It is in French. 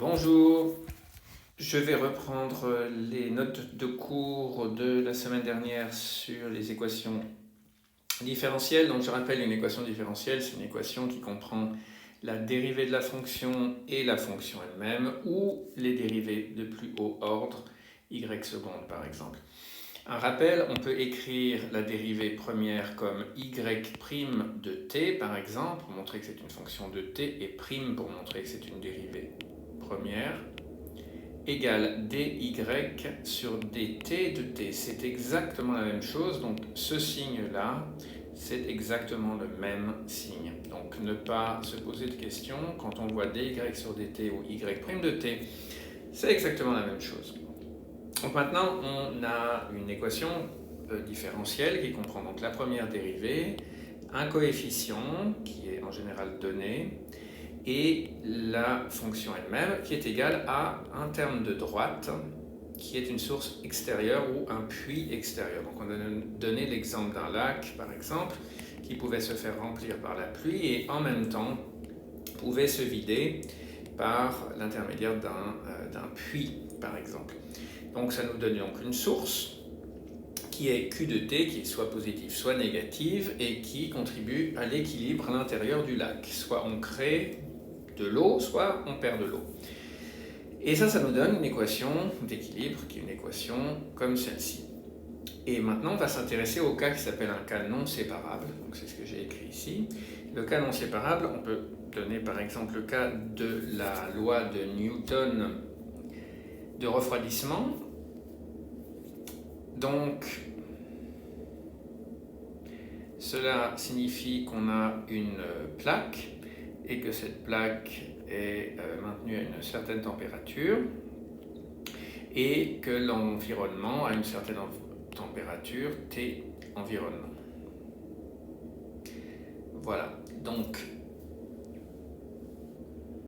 Bonjour, je vais reprendre les notes de cours de la semaine dernière sur les équations différentielles. Donc je rappelle, une équation différentielle, c'est une équation qui comprend la dérivée de la fonction et la fonction elle-même, ou les dérivées de plus haut ordre, y seconde par exemple. Un rappel, on peut écrire la dérivée première comme y' de t par exemple, pour montrer que c'est une fonction de t, et prime pour montrer que c'est une dérivée première, égale dy sur dt de t. C'est exactement la même chose, donc ce signe-là, c'est exactement le même signe. Donc ne pas se poser de questions quand on voit dy sur dt ou y' de t, c'est exactement la même chose. Donc maintenant, on a une équation différentielle qui comprend donc la première dérivée, un coefficient qui est en général donné, et la fonction elle-même qui est égale à un terme de droite qui est une source extérieure ou un puits extérieur. Donc on a donné l'exemple d'un lac par exemple qui pouvait se faire remplir par la pluie et en même temps pouvait se vider par l'intermédiaire d'un puits par exemple. Donc ça nous donne donc une source qui est Q de T, qui est soit positive soit négative, et qui contribue à l'équilibre à l'intérieur du lac. Soit on crée de l'eau, soit on perd de l'eau. Et ça nous donne une équation d'équilibre, qui est une équation comme celle-ci. Et maintenant, on va s'intéresser au cas qui s'appelle un cas non séparable. Donc c'est ce que j'ai écrit ici. Le cas non séparable, on peut donner par exemple le cas de la loi de Newton de refroidissement. Donc, cela signifie qu'on a une plaque et que cette plaque est maintenue à une certaine température et que l'environnement a une certaine température T environnement. Voilà, donc